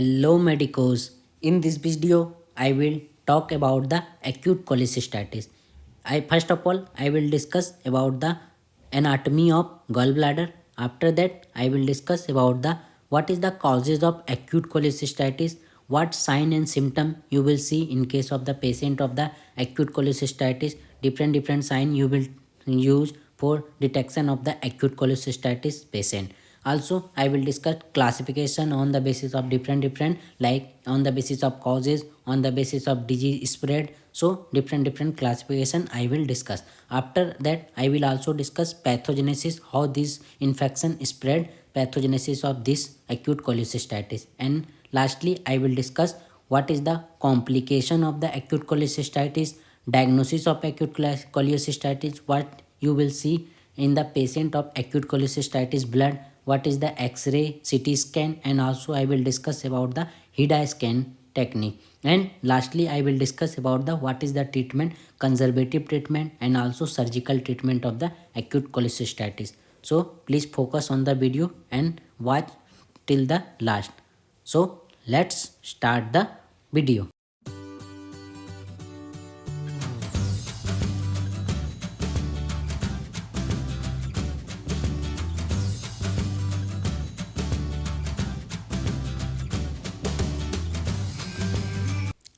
Hello medicos. In this video, I will talk about the acute cholecystitis. First of all, I will discuss about the anatomy of gallbladder. After that, I will discuss about the what is the causes of acute cholecystitis, what sign and symptom you will see in case of the patient of the acute cholecystitis, different sign you will use for detection of the acute cholecystitis patient. Also, I will discuss classification on the basis of different like on the basis of causes, on the basis of disease spread. So different classification I will discuss. After that, I will also discuss pathogenesis, how this infection spread, pathogenesis of this acute cholecystitis, and lastly I will discuss what is the complication of the acute cholecystitis, diagnosis of acute cholecystitis, what you will see in the patient of acute cholecystitis blood, what is the x-ray, ct scan, and also I will discuss about the HIDA scan technique, and lastly I will discuss about the what is the treatment, conservative treatment and also surgical treatment of the acute cholecystitis. So please focus on the video and watch till the last. So let's start the video.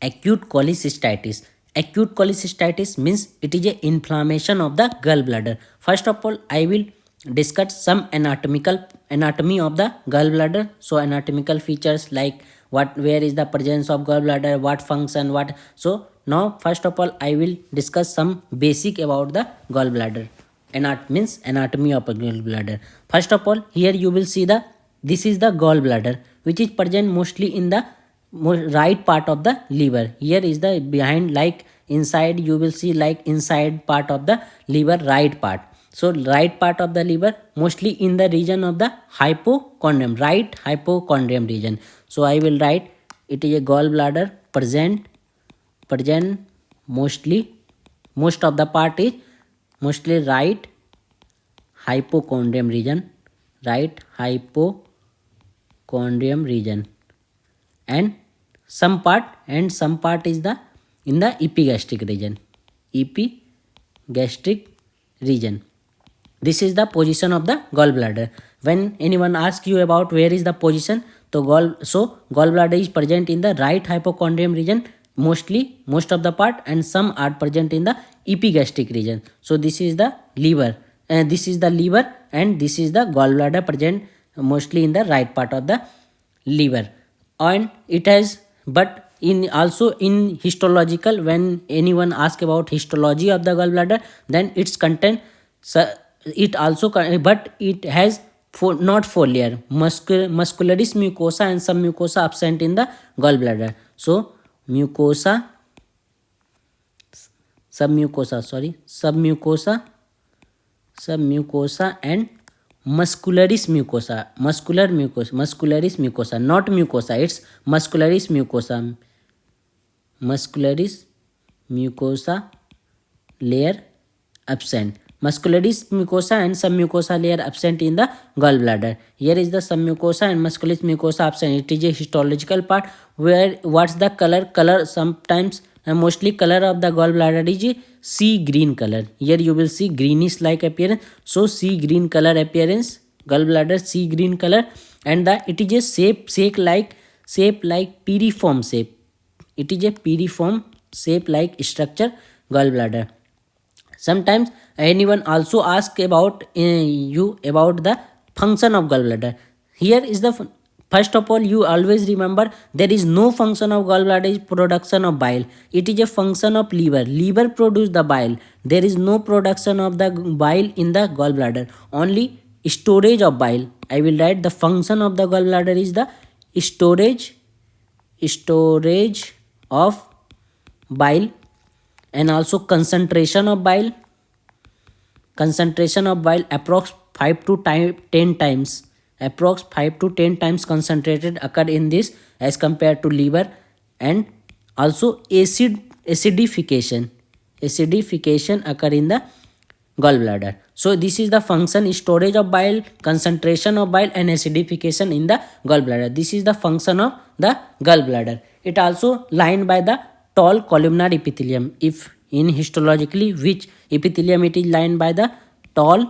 Acute cholecystitis. Acute cholecystitis means it is a inflammation of the gallbladder. First of all, I will discuss some anatomy of the gallbladder. So anatomical features like what, where is the presence of gallbladder, what function, what. So now first of all I will discuss some basic about the gallbladder. Means anatomy of a gallbladder. First of all, here you will see the, this is the gallbladder which is present mostly in the right part of the liver. Here is the behind, like inside you will see like inside part of the liver, right part. So right part of the liver mostly in the region of the hypochondrium, right hypochondrium region. So I will write it is a gallbladder present mostly, most of the part is mostly right hypochondrium region, right hypochondrium region, and some part is the in the epigastric region. This is the position of the gallbladder. When anyone asks you about where is the position, so gallbladder is present in the right hypochondrium region mostly, most of the part, and some are present in the epigastric region. So this is the liver, and this is the liver, and this is the gallbladder present mostly in the right part of the liver. And it has, but in also in histological, when anyone ask about histology of the gallbladder, then its content, it also but it has not four layer, muscularis mucosa and some mucosa absent in the gallbladder. So mucosa, submucosa and muscularis mucosa, muscularis mucosa, not mucosa, it's muscularis mucosa layer absent, muscularis mucosa and submucosa layer absent in the gallbladder. Here is the submucosa and muscularis mucosa absent. It is a histological part where what's the color sometimes and mostly color of the gallbladder is a sea green color. Here you will see greenish like appearance. So sea green color appearance, gallbladder sea green color, and the it is a shape like piriform shape. It is a piriform shape like structure gallbladder. Sometimes anyone also ask about you about the function of gallbladder. Here is the first of all, you always remember there is no function of gallbladder is production of bile. It is a function of liver. Liver produce the bile. There is no production of the bile in the gallbladder. Only storage of bile. I will write the function of the gallbladder is the storage of bile, and also concentration of bile approx 5 to 10 times, approx 5 to 10 times concentrated occur in this as compared to liver. And also acidification occur in the gallbladder. So this is the function: storage of bile, concentration of bile, and acidification in the gallbladder. This is the function of the gallbladder. It also lined by the tall columnar epithelium. If in histologically, which epithelium it is lined by? The tall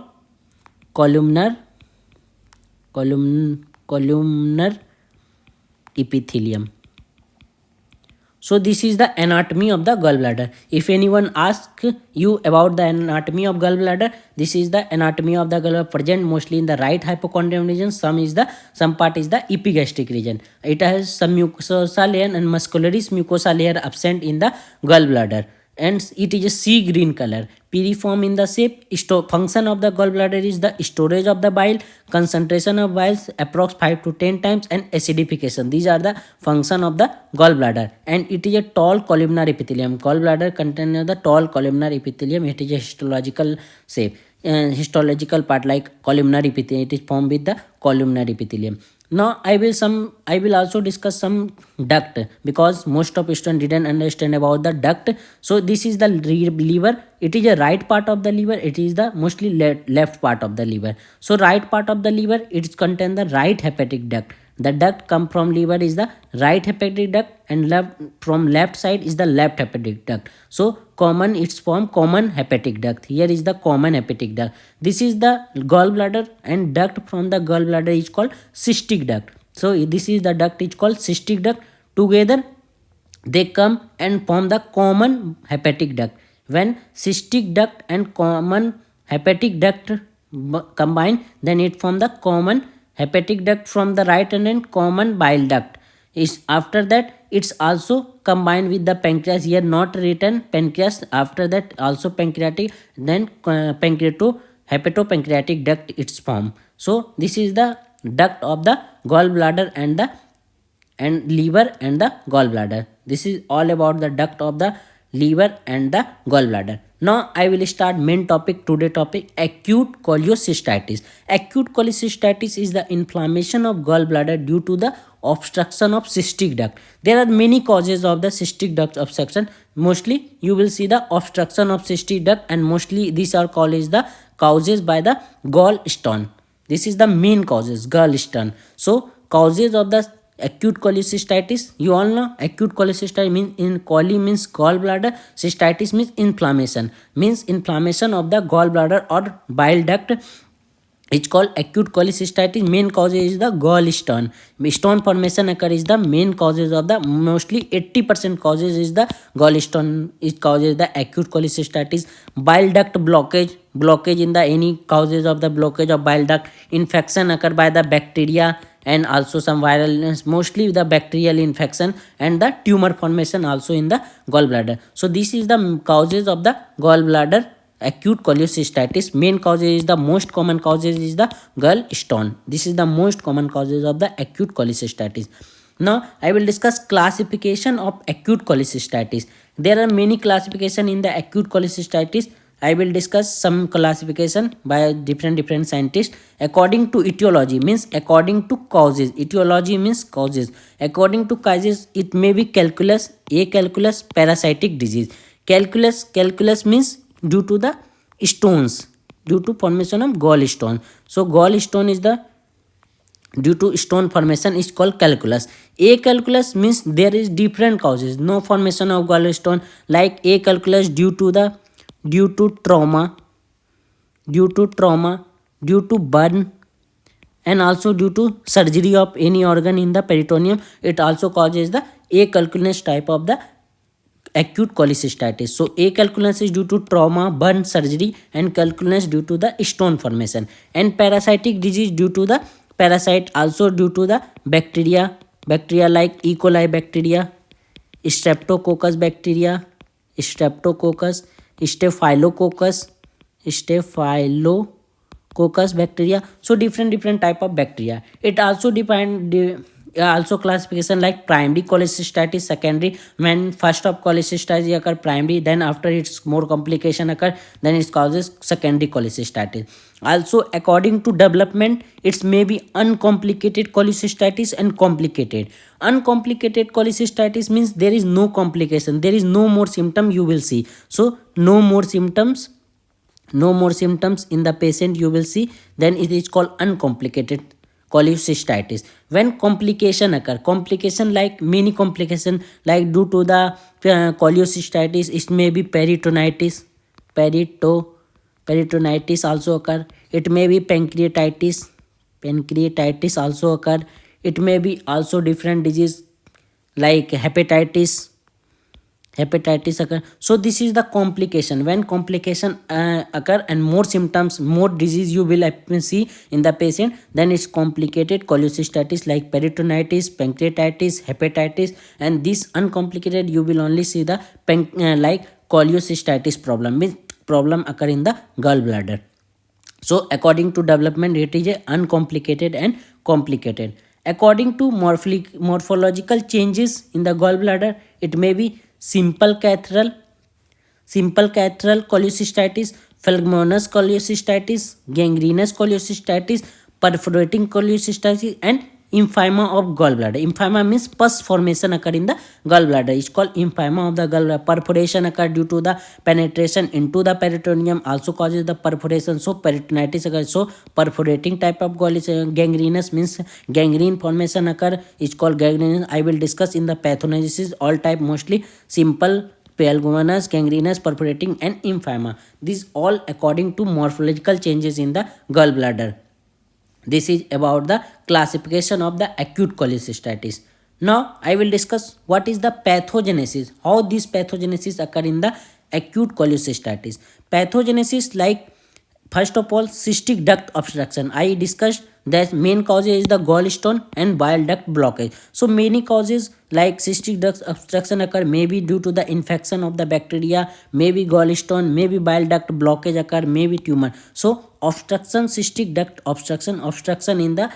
columnar columnar epithelium. So this is the anatomy of the gallbladder. If anyone asks you about the anatomy of gallbladder, this is the anatomy of the gallbladder, present mostly in the right hypochondrium region. Some part is the epigastric region. It has some mucosa layer and muscularis mucosa layer absent in the gallbladder, and it is a sea green color, piriform in the shape. Function of the gallbladder is the storage of the bile, concentration of bile approx 5 to 10 times, and acidification. These are the function of the gallbladder. And it is a tall columnar epithelium. Gallbladder contains the tall columnar epithelium. It is a histological shape, histological part like columnar epithelium. It is formed with the columnar epithelium. Now I will also discuss some duct, because most of students didn't understand about the duct. So this is the liver. It is a right part of the liver. It is the mostly left part of the liver. So right part of the liver, it contains the right hepatic duct. The duct come from liver is the right hepatic duct, and left side is the left hepatic duct. So common, it's form common hepatic duct. Here is the common hepatic duct. This is the gallbladder, and duct from the gallbladder is called cystic duct. So this is the duct is called cystic duct. Together they come and form the common hepatic duct. When cystic duct and common hepatic duct combine, then it form the common hepatic duct from the right, and then common bile duct. Is after that it's also combined with the pancreas. Here not written pancreas. After that also pancreatic, then hepatopancreatic duct its form. So this is the duct of the gallbladder and liver and the gallbladder. This is all about the duct of the liver and the gallbladder. Now I will start main topic, today topic, acute cholecystitis. Acute cholecystitis is the inflammation of gallbladder due to the obstruction of cystic duct. There are many causes of the cystic duct obstruction. Mostly you will see the obstruction of cystic duct, and mostly these are called as the causes by the gallstone. This is the main causes, gallstone. So causes of the acute cholecystitis, you all know acute cholecystitis means, in chole means gallbladder, cystitis means inflammation of the gallbladder or bile duct. It's called acute cholecystitis. Main cause is the gallstone. Stone formation occur is the main causes of the, mostly 80% causes is the gallstone. It causes the acute cholecystitis. Bile duct blockage in the any causes of the blockage of bile duct. Infection occur by the bacteria and also some viral illness, mostly the bacterial infection, and the tumor formation also in the gallbladder. So this is the causes of the gallbladder acute cholecystitis. Main causes is the most common causes is the gallstone. This is the most common causes of the acute cholecystitis. Now I will discuss classification of acute cholecystitis. There are many classification in the acute cholecystitis. I will discuss some classification by different scientists according to etiology, means according to causes. Etiology means causes. According to causes, it may be calculus, acalculus, parasitic disease. Calculus means due to the stones, due to formation of gallstone. So gallstone is the due to stone formation is called calculus. Acalculus means there is different causes, no formation of gallstone, like acalculus due to trauma, due to burn, and also due to surgery of any organ in the peritoneum. It also causes the acalculous type of the acute cholecystitis. So acalculous is due to trauma, burn, surgery, and calculus due to the stone formation. And parasitic disease due to the parasite, also due to the bacteria like E. coli bacteria, streptococcus bacteria, staphylococcus bacteria. So different type of bacteria. It also also classification like primary cholecystitis, secondary. When first of cholecystitis occur primary, then after its more complication occur, then it causes secondary cholecystitis. Also according to development, it may be uncomplicated cholecystitis and complicated. Uncomplicated cholecystitis means there is no complication, there is no more symptom you will see. So no more symptoms no more symptoms in the patient you will see, then it is called uncomplicated cholecystitis. When complication like many complication, like due to the cholecystitis, it may be perito peritonitis also occur. It may be pancreatitis also occur. It may be also different disease like hepatitis occur. So this is the complication. When complication occur and more symptoms, more disease you will see in the patient, then it's complicated cholecystitis like peritonitis, pancreatitis, hepatitis. And this uncomplicated you will only see the like cholecystitis problem, means problem occur in the gallbladder. So according to development, it is a uncomplicated and complicated. According to morphological changes in the gallbladder, it may be simple catheteral cholecystitis, phlegmonous cholecystitis, gangrenous cholecystitis, perforating cholecystitis, and emphyema of gallbladder. Emphyema means pus formation occur in the gallbladder. It's called emphyema of the gallbladder. Perforation occur due to the penetration into the peritoneum, also causes the perforation. So peritonitis occurs. So perforating type of gangrenous means gangrene formation occur. It's called gangrenous. I will discuss in the pathogenesis all type, mostly simple, phlegmonous, gangrenous, perforating, and emphyema. These all according to morphological changes in the gallbladder. This is about the classification of the acute cholecystitis. Now I will discuss what is the pathogenesis, how this pathogenesis occur in the acute cholecystitis. Pathogenesis, like first of all, cystic duct obstruction. I discussed that main cause is the gallstone and bile duct blockage. So many causes like cystic duct obstruction occur, maybe due to the infection of the bacteria, maybe gallstone, maybe bile duct blockage occur, maybe tumor. So obstruction, cystic duct obstruction in the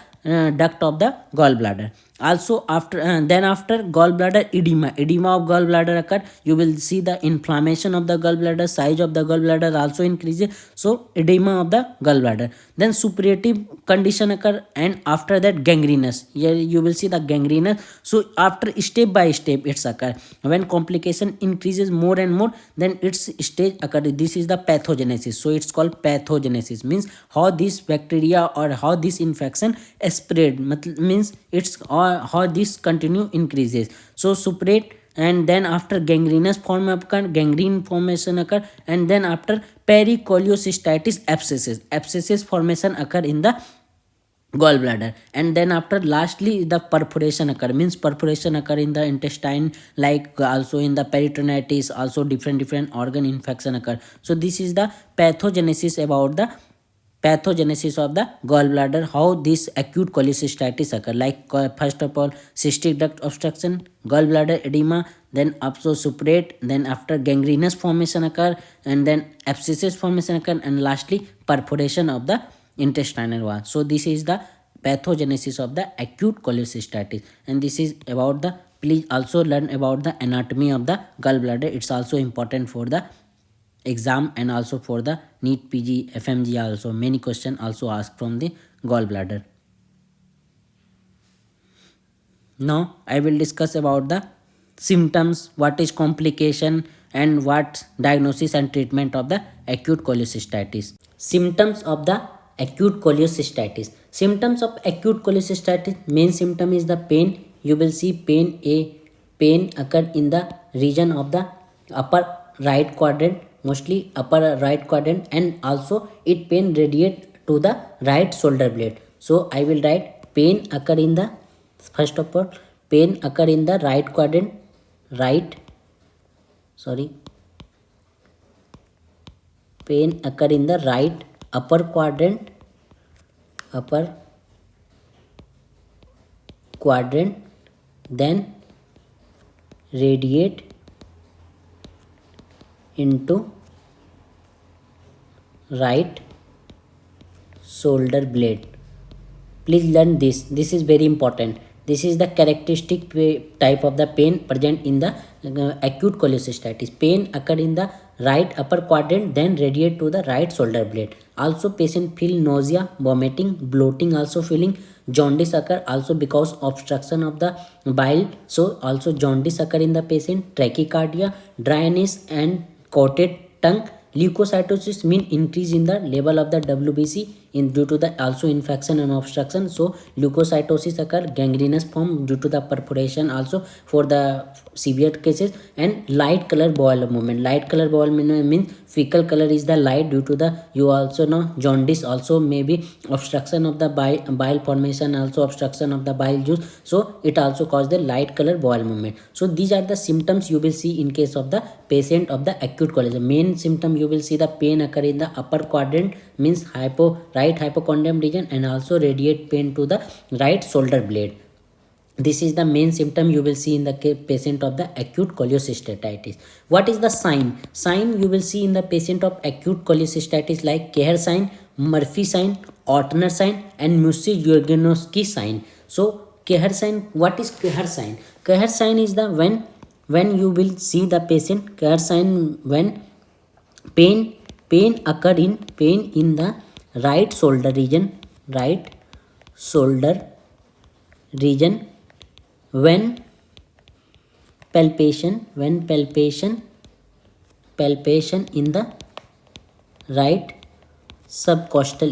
duct of the gallbladder. Also after gallbladder edema of gallbladder occur. You will see the inflammation of the gallbladder, size of the gallbladder also increases. So edema of the gallbladder. Then suppurative condition occur, and after that gangrenous. Here you will see the gangrenous. So after step by step it's occur. When complication increases more and more, then its stage occur. This is the pathogenesis. So it's called pathogenesis, means how this bacteria or how this infection spread, means it's how this continue increases. So suppurate, and then after gangrene formation occur, and then after pericholecystitis abscesses formation occur in the gallbladder. And then after lastly the perforation occur, means perforation occur in the intestine, like also in the peritonitis, also different organ infection occur. So this is the pathogenesis about the pathogenesis of the gallbladder, how this acute cholecystitis occur. Like first of all, cystic duct obstruction, gallbladder edema, then also suppurate, then after gangrenous formation occur, and then abscesses formation occur, and lastly perforation of the intestinal wall. So this is the pathogenesis of the acute cholecystitis. And this is about the, please also learn about the anatomy of the gallbladder. It's also important for the exam and also for the NEET PG FMG. Also many questions also asked from the gallbladder. Now I will discuss about the symptoms, what is complication, and what diagnosis and treatment of the acute cholecystitis. Symptoms of the acute cholecystitis. Symptoms of acute cholecystitis, main symptom is the pain. You will see pain occur in the region of the upper right quadrant, mostly upper right quadrant, and also it pain radiate to the right shoulder blade. So I will write pain occur in the, first of all, pain occur in the right quadrant, pain occur in the right upper quadrant, then radiate into right shoulder blade. Please learn this. This is very important. This is the characteristic type of the pain present in the acute cholecystitis. Pain occur in the right upper quadrant, then radiate to the right shoulder blade. Also patient feel nausea, vomiting, bloating, also feeling. Jaundice occur also because obstruction of the bile. So also jaundice occur in the patient. Tachycardia, dryness and coated tongue, leukocytosis mean increase in the level of the WBC in due to the also infection and obstruction. So leukocytosis occur, gangrenous form due to the perforation also for the severe cases, and light color bowel movement. Light color bowel movement means fecal color is the light due to the, you also know, jaundice also may be obstruction of the bile formation, also obstruction of the bile juice, so it also cause the light color bowel movement. So these are the symptoms you will see in case of the patient of the acute colitis. Main symptom you will see the pain occur in the upper quadrant means right hypochondrium region, and also radiate pain to the right shoulder blade. This is the main symptom you will see in the patient of the acute cholecystatitis. What is the sign? Sign you will see in the patient of acute cholecystatitis like Kehr sign, Murphy sign, Ortner sign, and Musi-Jurgenowski sign. So Kehr sign, what is Kehr sign? Kehr sign is the when you will see the patient. Kehr sign when pain occur in the right shoulder region, when palpation in the right subcostal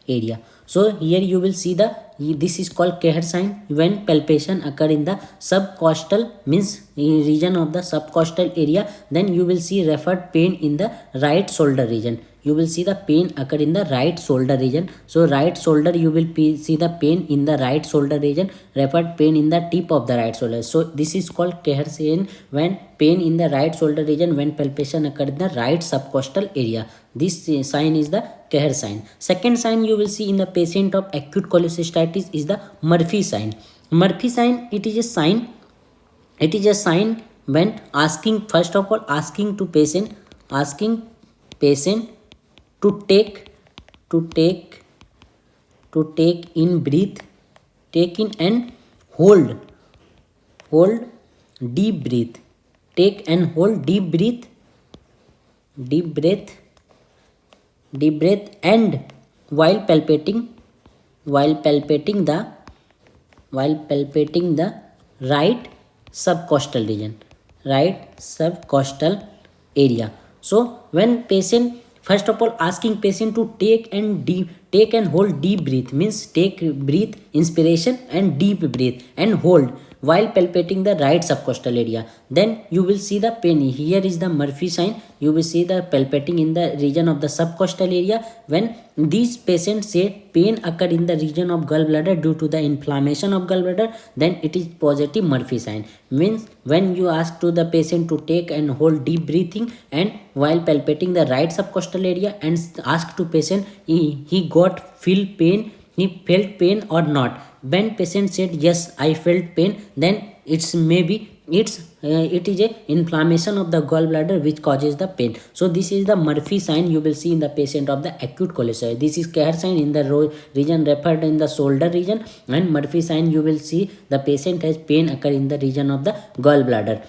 area. So here you will see this is called Kehr sign when palpation occur in the subcostal means region of the subcostal area. Then you will see referred pain in the right shoulder region. You will see the pain occur in the right shoulder region. So right shoulder you will see the pain in the right shoulder region, referred pain in the tip of the right shoulder. So this is called Kehr sign when pain in the right shoulder region when palpation occur in the right subcostal area. This sign is the Kehr sign. Second sign you will see in the patient of acute cholecystitis is the Murphy sign. Murphy sign, it is a sign when asking, first of all, asking patient to take in breath, take in and hold deep breath, take and hold deep breath, and while palpating the right subcostal area. So when patient, first of all, asking patient to take and hold deep breath means take breath, inspiration and deep breath and hold while palpating the right subcostal area. Then you will see the pain. Here is the Murphy sign. You will see the palpating in the region of the subcostal area. When these patients say pain occur in the region of gallbladder due to the inflammation of gallbladder, then it is positive Murphy sign. Means when you ask to the patient to take and hold deep breathing and while palpating the right subcostal area, and ask to patient he felt pain or not. When patient said yes, I felt pain, then it is a inflammation of the gallbladder which causes the pain. So this is the Murphy sign you will see in the patient of the acute cholecystitis. This is Kehr sign in the region referred in the shoulder region, and Murphy sign you will see the patient has pain occur in the region of the gallbladder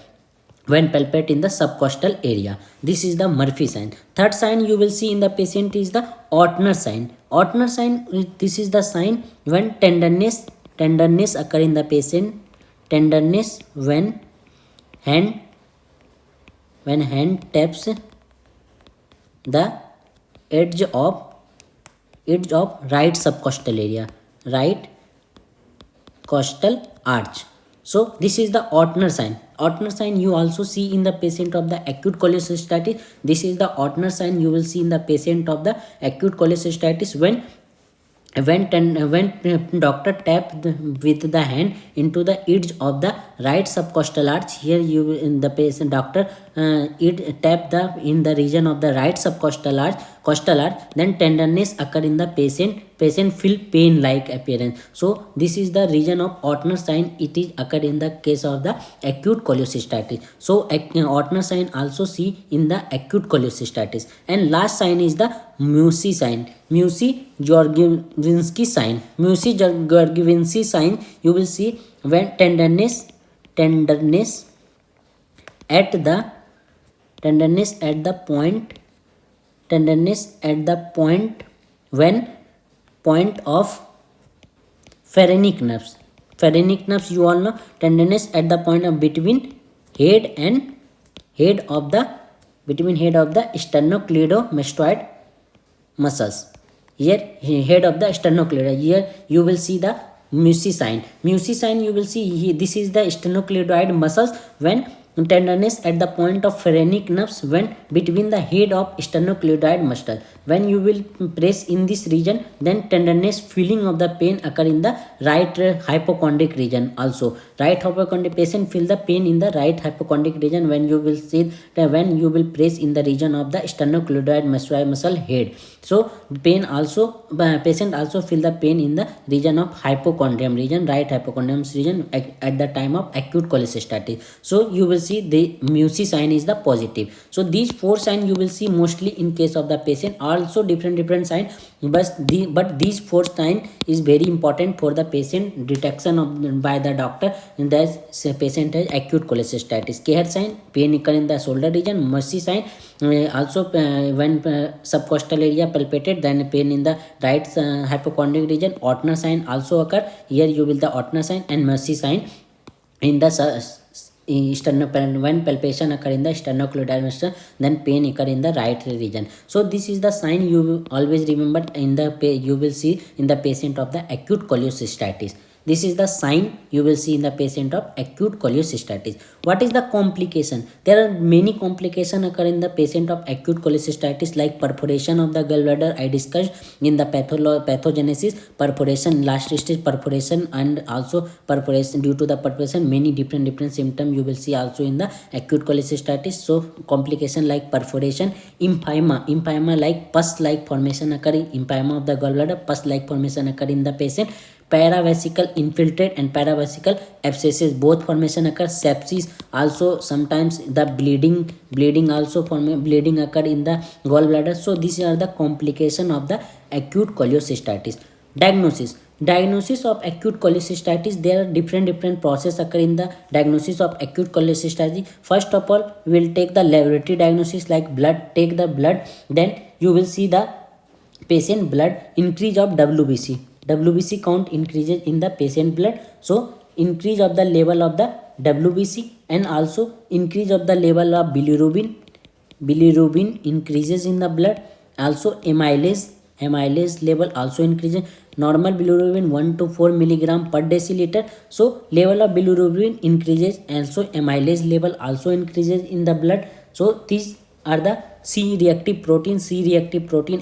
when palpate in the subcostal area. This is the Murphy sign. Third sign you will see in the patient is the Ortner sign. Ortner sign, this is the sign when tenderness occur in the patient. Tenderness when hand taps the edge of right subcostal area, right costal arch. So this is the Ortner sign. Ortner sign you also see in the patient of the acute cholecystitis. This is the Ortner sign you will see in the patient of the acute cholecystitis when doctor tap with the hand into the edge of the right subcostal arch. Here you in the patient doctor it tap in the region of the right subcostal arch, then tenderness occur in the patient feel pain like appearance. So this is the region of Ortner sign. It is occur in the case of the acute cholecystitis. So Ortner sign also see in the acute cholecystitis. And last sign is the Musi sign. Musi-Jurgenowski sign. Musi-Jurgenowski sign you will see when tenderness at the point when point of pharynx nerves. Pharynx nerves you all know, tenderness at the point of between head head of the sternocleidomastoid muscles. Here head of the sternocleidomastoid. Here you will see the mucocine. Mucocine you will see here, this is the sternocleidoid muscles when tenderness at the point of phrenic nerves when between the head of sternocleidoid muscle. When you will press in this region, then tenderness feeling of the pain occur in the right hypochondric region. Also right hypochondric patient feel the pain in the right hypochondric region when you will see when you will press in the region of the sternocleidoid muscle head. So pain also patient also feel the pain in the region of hypochondrium region, right hypochondrium region at the time of acute cholecystitis. So you will see the muci sign is the positive. So these four signs you will see mostly in case of the patient, also different sign, but these four sign is very important for the patient detection of by the doctor in the patient has acute cholecystitis. Kehr sign, pain occur in the shoulder region. Muci sign, also when subcostal area palpated, then pain in the right hypochondric region. Ortner sign also occur, here you will the Ortner sign. And Muci sign in the when palpation occur in the sternocleidomastoid muscle, then pain occur in the right region. So this is the sign you will always remember in the you will see in the patient of the acute cholecystitis. This is the sign you will see in the patient of acute cholecystitis. What is the complication? There are many complications occur in the patient of acute cholecystitis, like perforation of the gallbladder. I discussed in the pathogenesis, perforation, last stage perforation, and also perforation due to the perforation. Many different symptoms you will see also in the acute cholecystitis. So complication like perforation, empyema like pus like formation occur in empyema of the gallbladder, pus like formation occur in the patient. Paravesical infiltrate and paravesical abscesses, both formation occur. Sepsis also, sometimes the bleeding also bleeding occur in the gallbladder. So these are the complication of the acute cholecystitis. Diagnosis of acute cholecystitis, there are different process occur in the diagnosis of acute cholecystitis. First of all, we will take the laboratory diagnosis like blood. Take the blood, then you will see the patient blood, increase of WBC count increases in the patient blood. So increase of the level of the WBC and also increase of the level of bilirubin increases in the blood. Also amylase level also increases. Normal bilirubin 1 to 4 milligram per deciliter. So level of bilirubin increases, also amylase level also increases in the blood. So these are the C-reactive protein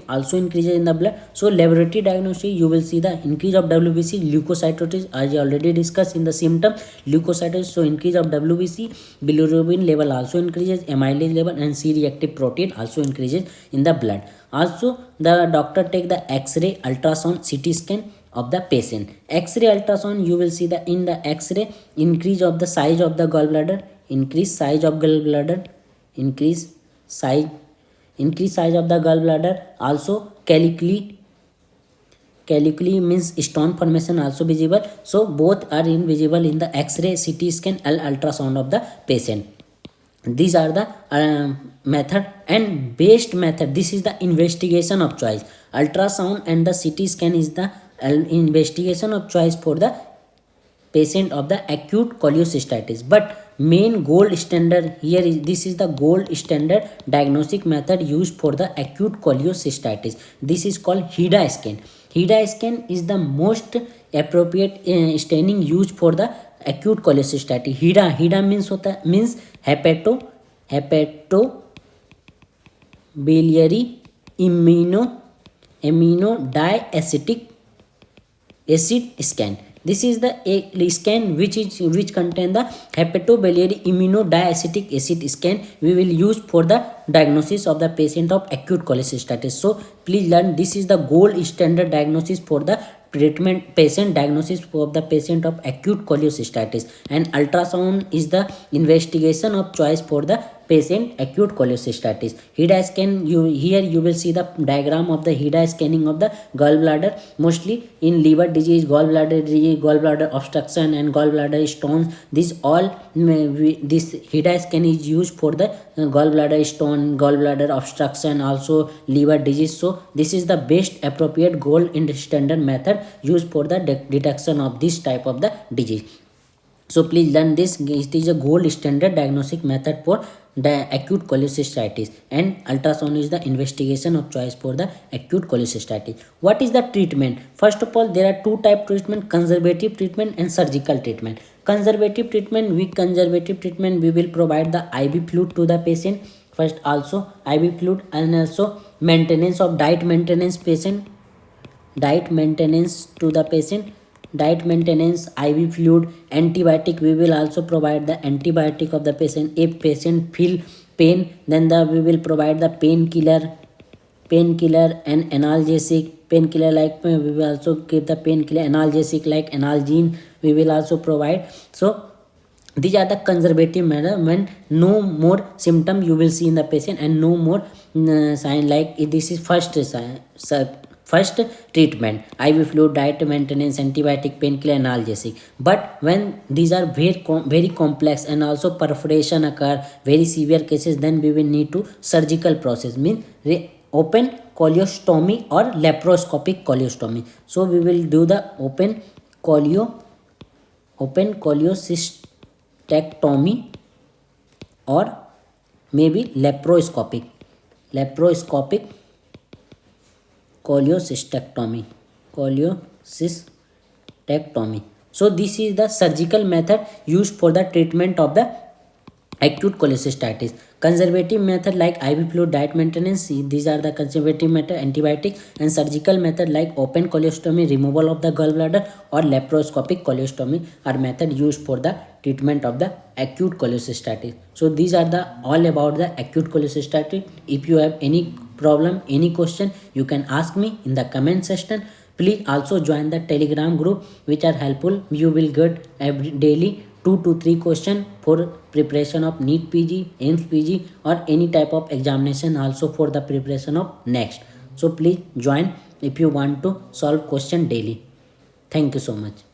also increases in the blood. So laboratory diagnosis, you will see the increase of WBC, leukocytosis, as I already discussed in the symptom, leukocytosis. So increase of WBC, bilirubin level also increases, amylase level and C-reactive protein also increases in the blood. Also the doctor take the X-ray, ultrasound, CT scan of the patient. X-ray, ultrasound, you will see the in the X-ray increase of the size of the gallbladder, increase size of the gallbladder. Also caliculi means stone formation also visible. So both are invisible in the X-ray, CT scan and ultrasound of the patient. These are the method and best method. This is the investigation of choice. Ultrasound and the CT scan is the investigation of choice for the patient of the acute cholecystitis. But main gold standard here is, this is the gold standard diagnostic method used for the acute cholecystitis. This is called HIDA scan. HIDA scan is the most appropriate staining used for the acute cholecystitis. HIDA means hepatobiliary immunodiacetic acid scan. This is the scan which contain the hepatobiliary immunodiacetic acid scan we will use for the diagnosis of the patient of acute cholecystitis. So please learn, this is the gold standard diagnosis for the patient diagnosis of the patient of acute cholecystitis. And ultrasound is the investigation of choice for the patient acute cholecystitis. HIDA scan, here you will see the diagram of the HIDA scanning of the gallbladder, mostly in liver disease, gallbladder obstruction and gallbladder stones. This HIDA scan is used for the gallbladder stone, gallbladder obstruction, also liver disease. So this is the best appropriate gold standard method used for the detection of this type of the disease. So please learn this. It is a gold standard diagnostic method for the acute cholecystitis, and ultrasound is the investigation of choice for the acute cholecystitis. What is the treatment? First of all, there are two type treatment: conservative treatment and surgical treatment. Conservative treatment, we will provide the IV fluid to the patient. First, also IV fluid, and also maintenance of diet maintenance to the patient. Diet maintenance, IV fluid, antibiotic, we will also provide the antibiotic of the patient. If patient feel pain, then we will provide the painkiller and analgesic. Painkiller, like we will also give the painkiller. Analgesic like analgene we will also provide. So these are the conservative measure when no more symptom you will see in the patient, and no more sign. Like this is first treatment: IV fluid, diet maintenance, antibiotic, painkiller, analgesic. But when these are very complex and also perforation occur, very severe cases, then we will need to surgical process, mean open coleostomy or laparoscopic coleostomy. So we will do the open cholecystectomy, or maybe laparoscopic cholecystectomy. So this is the surgical method used for the treatment of the acute cholecystitis. Conservative method like IV fluid, diet maintenance, these are the conservative method. Antibiotic, and surgical method like open coleostomy, removal of the gallbladder, or laparoscopic coleostomy are method used for the treatment of the acute cholecystitis. So these are the all about the acute cholecystitis. If you have any problem, any question, you can ask me in the comment section. Please also join the Telegram group, which are helpful. You will get every daily 2 to 3 question for preparation of NEET PG, AIMS PG, or any type of examination, also for the preparation of next. So please join if you want to solve question daily. Thank you so much.